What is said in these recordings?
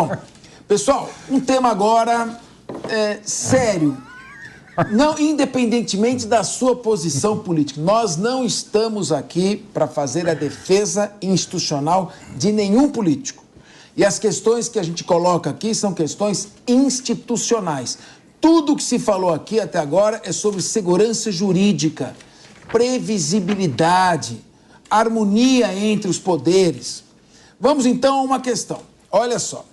Bom, pessoal, um tema agora sério. Não, independentemente da sua posição política, nós não estamos aqui para fazer a defesa institucional de nenhum político. E as questões que a gente coloca aqui são questões institucionais. Tudo que se falou aqui até agora é sobre segurança jurídica, previsibilidade, harmonia entre os poderes. Vamos então a uma questão. Olha só.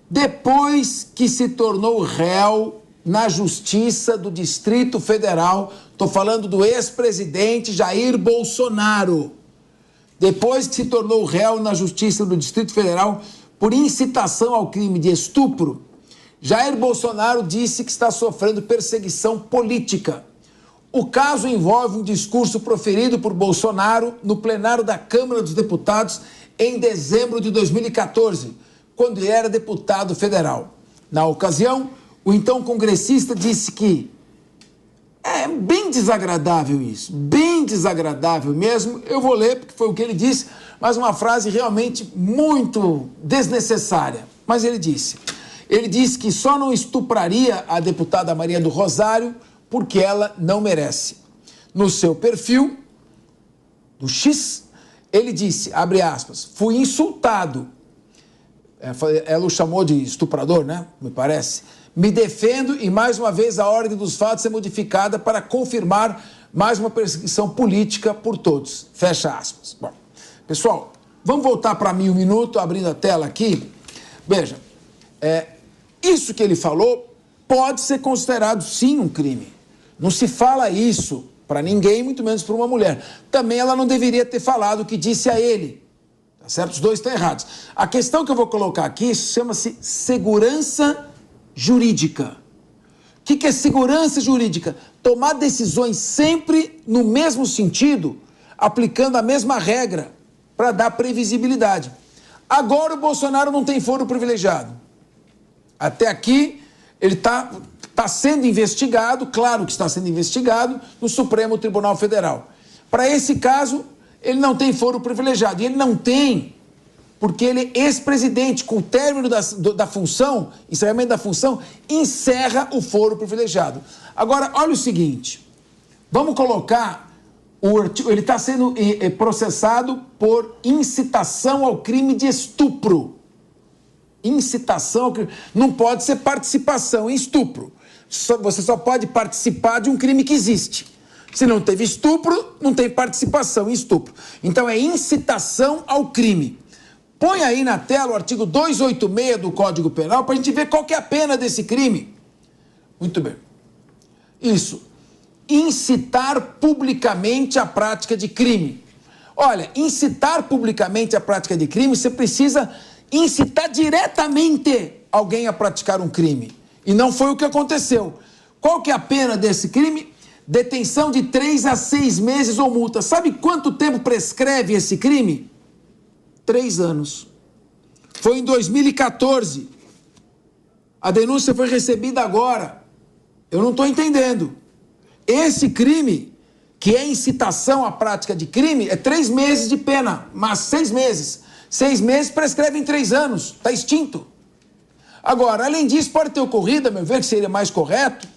Depois que se tornou réu na Justiça do Distrito Federal, estou falando do ex-presidente Jair Bolsonaro, depois que se tornou réu na Justiça do Distrito Federal por incitação ao crime de estupro, Jair Bolsonaro disse que está sofrendo perseguição política. O caso envolve um discurso proferido por Bolsonaro no plenário da Câmara dos Deputados em dezembro de 2014, quando ele era deputado federal. Na ocasião, o então congressista disse que é bem desagradável isso, bem desagradável mesmo. Eu vou ler porque foi o que ele disse, mas uma frase realmente muito desnecessária. Mas ele disse que só não estupraria a deputada Maria do Rosário porque ela não merece. No seu perfil, do X, ele disse, abre aspas, fui insultado. Ela o chamou de estuprador, né? Me parece. Me defendo e, mais uma vez, a ordem dos fatos é modificada para confirmar mais uma perseguição política por todos. Fecha aspas. Bom, pessoal, vamos voltar para mim um minuto, abrindo a tela aqui. Veja, isso que ele falou pode ser considerado, sim, um crime. Não se fala isso para ninguém, muito menos para uma mulher. Também ela não deveria ter falado o que disse a ele. Tá certo? Os dois estão errados. A questão que eu vou colocar aqui chama-se segurança jurídica. O que é segurança jurídica? Tomar decisões sempre no mesmo sentido, aplicando a mesma regra, para dar previsibilidade. Agora o Bolsonaro não tem foro privilegiado. Até aqui, ele está sendo investigado, claro que está sendo investigado, no Supremo Tribunal Federal. Para esse caso, ele não tem foro privilegiado. E ele não tem, porque ele é ex-presidente. Com o término da função, encerramento da função, encerra o foro privilegiado. Agora, olha o seguinte. Vamos colocar ele está sendo processado por incitação ao crime de estupro. Incitação ao crime. Não pode ser participação em estupro. Você só pode participar de um crime que existe. Se não teve estupro, não tem participação em estupro. Então é incitação ao crime. Põe aí na tela o artigo 286 do Código Penal para a gente ver qual que é a pena desse crime. Muito bem. Isso. Incitar publicamente a prática de crime. Olha, incitar publicamente a prática de crime, você precisa incitar diretamente alguém a praticar um crime. E não foi o que aconteceu. Qual que é a pena desse crime? Detenção de 3 a 6 meses ou multa. Sabe quanto tempo prescreve esse crime? 3 anos. Foi em 2014. A denúncia foi recebida agora. Eu não estou entendendo. Esse crime, que é incitação à prática de crime, é 3 meses de pena, mas 6 meses. 6 meses prescreve em 3 anos. Está extinto. Agora, além disso, pode ter ocorrido, a meu ver, que seria mais correto,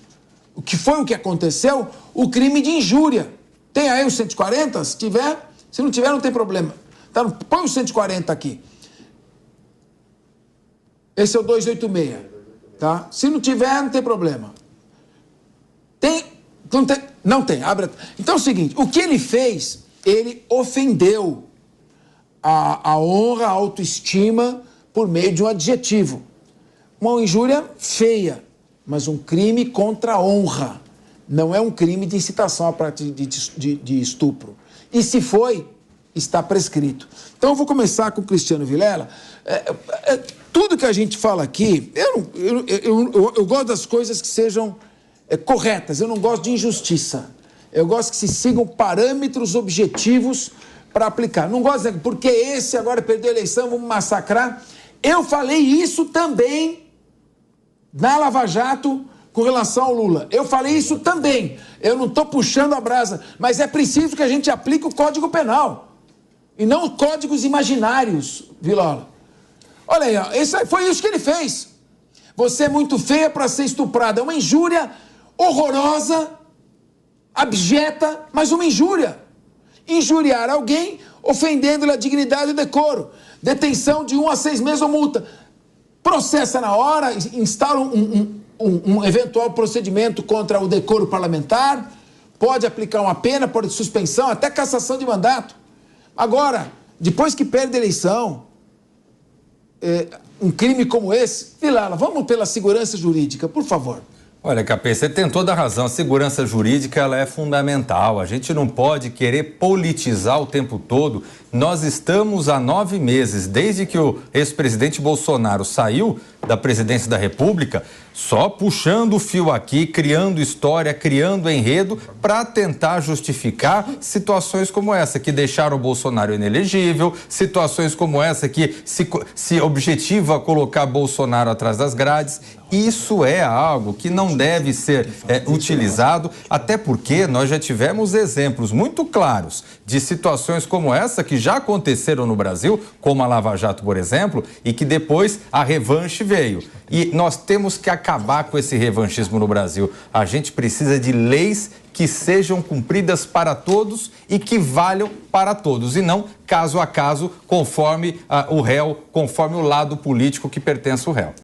o que foi o que aconteceu, o crime de injúria. Tem aí o 140? Se tiver, se não tiver, não tem problema. Então, põe o 140 aqui. Esse é o 286, tá? Se não tiver, não tem problema. Tem? Não tem. Abre. Então é o seguinte, o que ele fez, ele ofendeu a honra, a autoestima por meio de um adjetivo. Uma injúria feia, mas um crime contra a honra. Não é um crime de incitação à prática de estupro. E se foi, está prescrito. Então eu vou começar com o Cristiano Vilela. Tudo que a gente fala aqui, eu gosto das coisas que sejam corretas, eu não gosto de injustiça. Eu gosto que se sigam parâmetros objetivos para aplicar. Não gosto de porque esse agora perdeu a eleição, vamos massacrar. Eu falei isso também na Lava Jato com relação ao Lula. Eu falei isso também. Eu não estou puxando a brasa, mas é preciso que a gente aplique o Código Penal e não códigos imaginários, Vilela. Olha aí, ó, foi isso que ele fez. Você é muito feia para ser estuprada. É uma injúria horrorosa, abjeta, mas uma injúria. Injuriar alguém, ofendendo-lhe a dignidade e o decoro. Detenção de 1 a 6 meses ou multa. Processa na hora, instala um eventual procedimento contra o decoro parlamentar, pode aplicar uma pena, pode suspensão, até cassação de mandato. Agora, depois que perde a eleição, um crime como esse, Vilela, vamos pela segurança jurídica, por favor. Olha, Capê, você tem toda a razão. A segurança jurídica ela é fundamental. A gente não pode querer politizar o tempo todo. Nós estamos há 9 meses, desde que o ex-presidente Bolsonaro saiu da presidência da República, só puxando o fio aqui, criando história, criando enredo para tentar justificar situações como essa, que deixaram o Bolsonaro inelegível, situações como essa que se objetiva colocar Bolsonaro atrás das grades. Isso é algo que não deve ser utilizado, até porque nós já tivemos exemplos muito claros de situações como essa que já aconteceram no Brasil, como a Lava Jato, por exemplo, e que depois a revanche veio. E nós temos que acabar com esse revanchismo no Brasil. A gente precisa de leis que sejam cumpridas para todos e que valham para todos, e não caso a caso, conforme o réu, conforme o lado político que pertence ao réu.